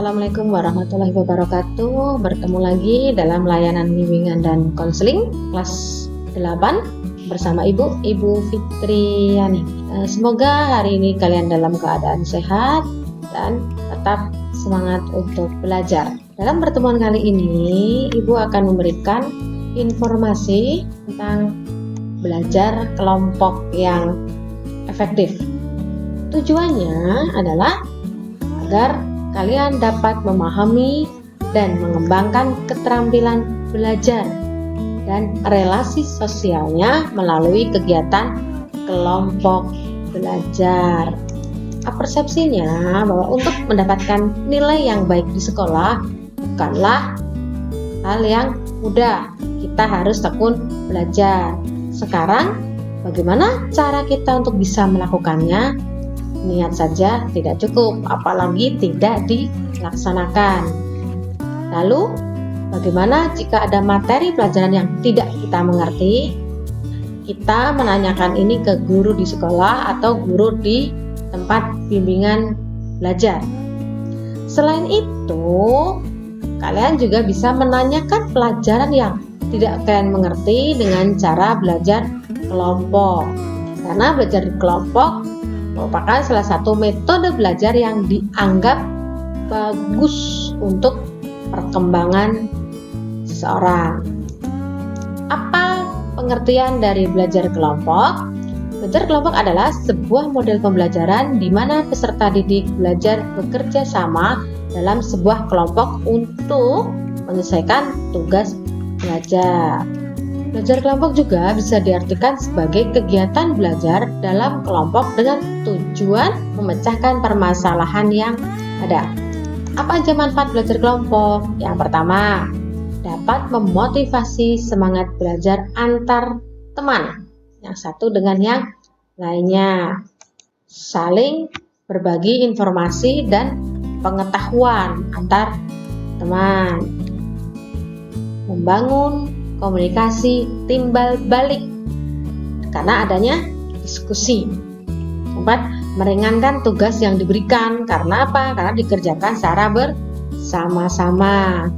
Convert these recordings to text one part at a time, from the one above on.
Assalamualaikum warahmatullahi wabarakatuh. Bertemu lagi dalam layanan bimbingan dan konseling kelas 8 bersama Ibu Fitriani. Semoga hari ini kalian dalam keadaan sehat dan tetap semangat untuk belajar. Dalam pertemuan kali ini, Ibu akan memberikan informasi tentang belajar kelompok yang efektif. Tujuannya adalah agar kalian dapat memahami dan mengembangkan keterampilan belajar dan relasi sosialnya melalui kegiatan kelompok belajar. Persepsinya bahwa untuk mendapatkan nilai yang baik di sekolah bukanlah hal yang mudah. Kita harus tekun belajar. Sekarang, bagaimana cara kita untuk bisa melakukannya? Niat saja tidak cukup, apalagi tidak dilaksanakan. Lalu, bagaimana jika ada materi pelajaran yang tidak kita mengerti? Kita menanyakan ini ke guru di sekolah atau guru di tempat bimbingan belajar. Selain itu, kalian juga bisa menanyakan pelajaran yang tidak kalian mengerti dengan cara belajar kelompok. Karena belajar kelompok merupakan salah satu metode belajar yang dianggap bagus untuk perkembangan seseorang. Apa pengertian dari belajar kelompok? Belajar kelompok adalah sebuah model pembelajaran di mana peserta didik belajar bekerja sama dalam sebuah kelompok untuk menyelesaikan tugas belajar. Belajar kelompok juga bisa diartikan sebagai kegiatan belajar dalam kelompok dengan tujuan memecahkan permasalahan yang ada. Apa aja manfaat belajar kelompok? Yang pertama, dapat memotivasi semangat belajar antar teman, yang satu dengan yang lainnya. Saling berbagi informasi dan pengetahuan antar teman. Membangun komunikasi timbal balik karena adanya diskusi. Keempat, meringankan tugas yang diberikan. Karena apa? Karena dikerjakan secara bersama-sama.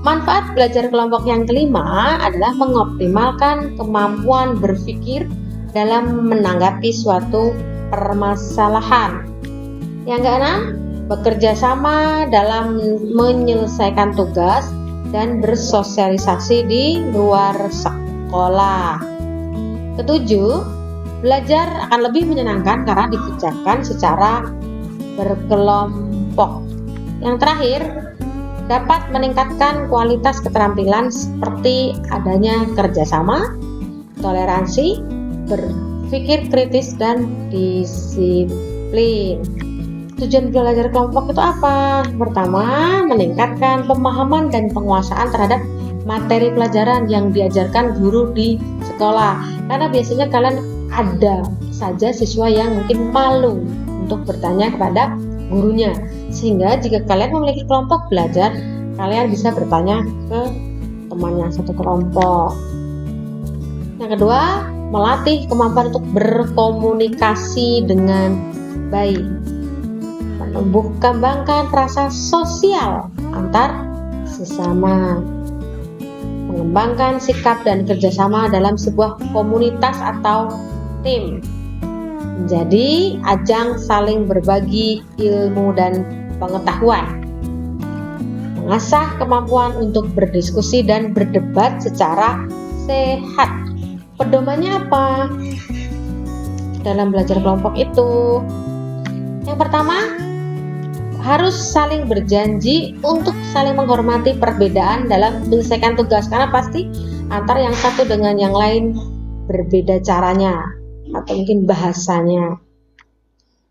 Manfaat belajar kelompok yang kelima adalah mengoptimalkan kemampuan berpikir dalam menanggapi suatu permasalahan. Yang keenam, bekerja sama dalam menyelesaikan tugas dan bersosialisasi di luar sekolah. Ketujuh, belajar akan lebih menyenangkan karena dikerjakan secara berkelompok. Yang terakhir, dapat meningkatkan kualitas keterampilan seperti adanya kerjasama, toleransi, berpikir kritis, dan disiplin. Tujuan belajar kelompok itu apa? Pertama, meningkatkan pemahaman dan penguasaan terhadap materi pelajaran yang diajarkan guru di sekolah. Karena biasanya kalian ada saja siswa yang mungkin malu untuk bertanya kepada gurunya. Sehingga jika kalian memiliki kelompok belajar, kalian bisa bertanya ke teman yang satu kelompok. Yang kedua, melatih kemampuan untuk berkomunikasi dengan baik. Kembangkan rasa sosial antar sesama, mengembangkan sikap dan kerjasama dalam sebuah komunitas atau tim, menjadi ajang saling berbagi ilmu dan pengetahuan, mengasah kemampuan untuk berdiskusi dan berdebat secara sehat. Pedomannya apa dalam belajar kelompok itu? Yang pertama, harus saling berjanji untuk saling menghormati perbedaan dalam menyelesaikan tugas, karena pasti antara yang satu dengan yang lain berbeda caranya atau mungkin bahasanya.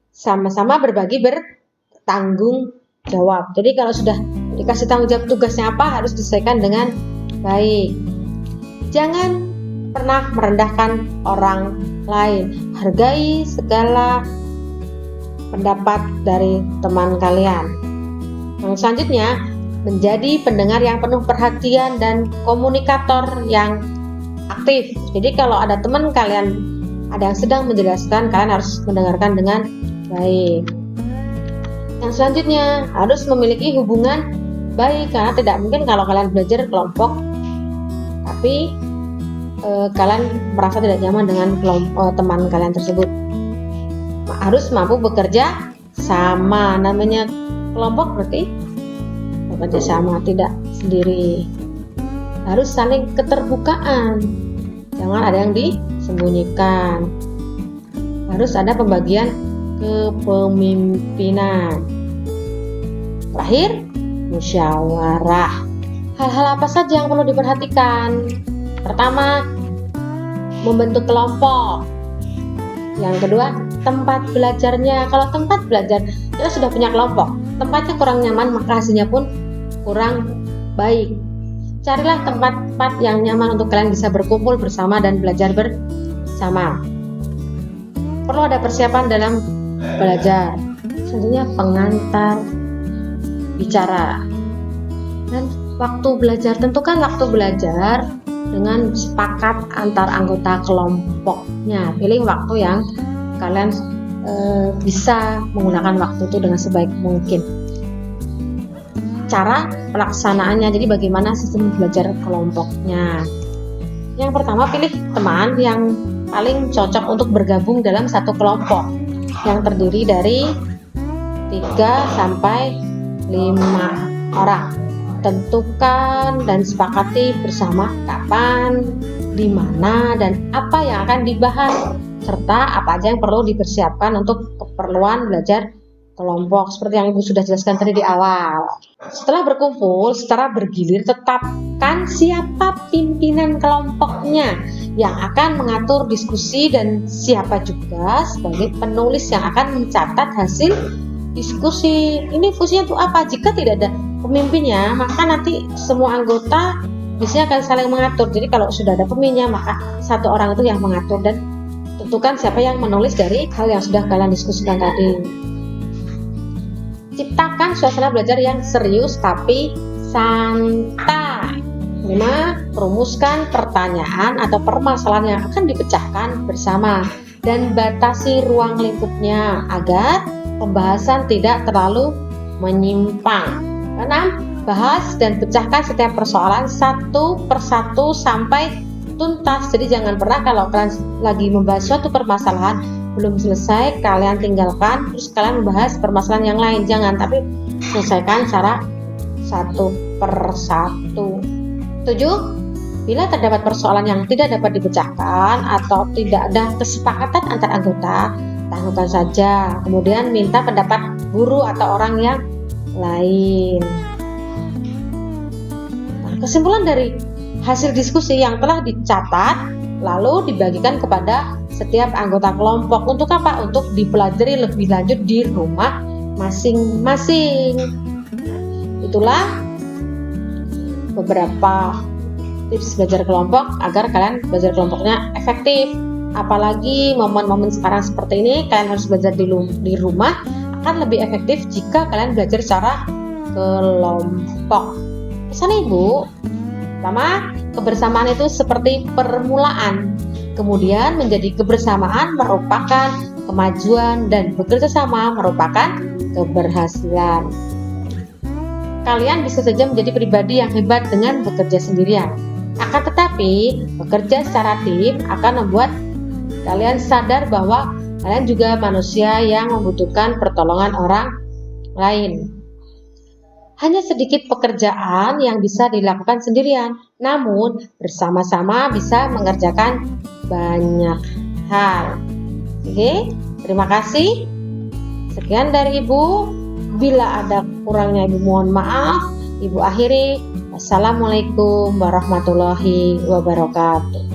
Sama-sama berbagi bertanggung jawab. Jadi kalau sudah dikasih tanggung jawab tugasnya apa, harus diselesaikan dengan baik. Jangan pernah merendahkan orang lain. Hargai segala pendapat dari teman kalian. Yang selanjutnya, menjadi pendengar yang penuh perhatian dan komunikator yang aktif. Jadi kalau ada teman kalian ada yang sedang menjelaskan, kalian harus mendengarkan dengan baik. Yang selanjutnya, harus memiliki hubungan baik, karena tidak mungkin kalau kalian belajar kelompok tapi kalian merasa tidak nyaman dengan teman kalian tersebut. Harus mampu bekerja sama. Namanya kelompok berarti bekerja sama, tidak sendiri. Harus saling keterbukaan, jangan ada yang disembunyikan. Harus ada pembagian kepemimpinan. Terakhir, musyawarah. Hal-hal apa saja yang perlu diperhatikan? Pertama, membentuk kelompok. Yang kedua, tempat belajarnya. Kalau tempat belajar kita sudah punya kelompok, tempatnya kurang nyaman, maka hasilnya pun kurang baik. Carilah tempat-tempat yang nyaman untuk kalian bisa berkumpul bersama dan belajar bersama. Perlu ada persiapan dalam belajar. Selanjutnya, pengantar bicara. Dan waktu belajar, tentukan waktu belajar dengan sepakat antar anggota kelompoknya. Pilih waktu yang kalian bisa menggunakan waktu itu dengan sebaik mungkin. Cara pelaksanaannya, jadi bagaimana sistem belajar kelompoknya. Yang pertama, pilih teman yang paling cocok untuk bergabung dalam satu kelompok yang terdiri dari 3 sampai 5 orang. Tentukan dan sepakati bersama kapan, di mana, dan apa yang akan dibahas, serta apa aja yang perlu dipersiapkan untuk keperluan belajar kelompok, seperti yang Ibu sudah jelaskan tadi di awal. Setelah berkumpul secara bergilir, tetapkan siapa pimpinan kelompoknya yang akan mengatur diskusi dan siapa juga sebagai penulis yang akan mencatat hasil diskusi. Ini fungsinya untuk apa? Jika tidak ada pemimpinnya, maka nanti semua anggota biasanya akan saling mengatur. Jadi kalau sudah ada pemimpinnya, maka satu orang itu yang mengatur, dan tentukan siapa yang menulis dari hal yang sudah kalian diskusikan tadi. Ciptakan suasana belajar yang serius tapi santai. 5. Rumuskan pertanyaan atau permasalahan yang akan dipecahkan bersama dan batasi ruang lingkupnya agar pembahasan tidak terlalu menyimpang. 6. Bahas dan pecahkan setiap persoalan satu persatu sampai tuntas. Jadi jangan pernah kalau kalian lagi membahas suatu permasalahan belum selesai kalian tinggalkan terus kalian membahas permasalahan yang lain. Jangan, tapi selesaikan secara satu persatu. 7. Bila terdapat persoalan yang tidak dapat dipecahkan atau tidak ada kesepakatan antar anggota, tangguhkan saja, kemudian minta pendapat guru atau orang yang lain. Nah, kesimpulan dari hasil diskusi yang telah dicatat lalu dibagikan kepada setiap anggota kelompok. Untuk apa? Untuk dipelajari lebih lanjut di rumah masing-masing. Itulah beberapa tips belajar kelompok agar kalian belajar kelompoknya efektif. Apalagi momen-momen sekarang seperti ini, kalian harus belajar di rumah, akan lebih efektif jika kalian belajar secara kelompok. Pesan Ibu, pertama, kebersamaan itu seperti permulaan, kemudian menjadi kebersamaan merupakan kemajuan, dan bekerja sama merupakan keberhasilan. Kalian bisa saja menjadi pribadi yang hebat dengan bekerja sendirian. Akan tetapi, bekerja secara tim akan membuat kalian sadar bahwa kalian juga manusia yang membutuhkan pertolongan orang lain. Hanya sedikit pekerjaan yang bisa dilakukan sendirian, namun bersama-sama bisa mengerjakan banyak hal. Oke, terima kasih. Sekian dari Ibu. Bila ada kurangnya Ibu mohon maaf. Ibu akhiri. Wassalamualaikum warahmatullahi wabarakatuh.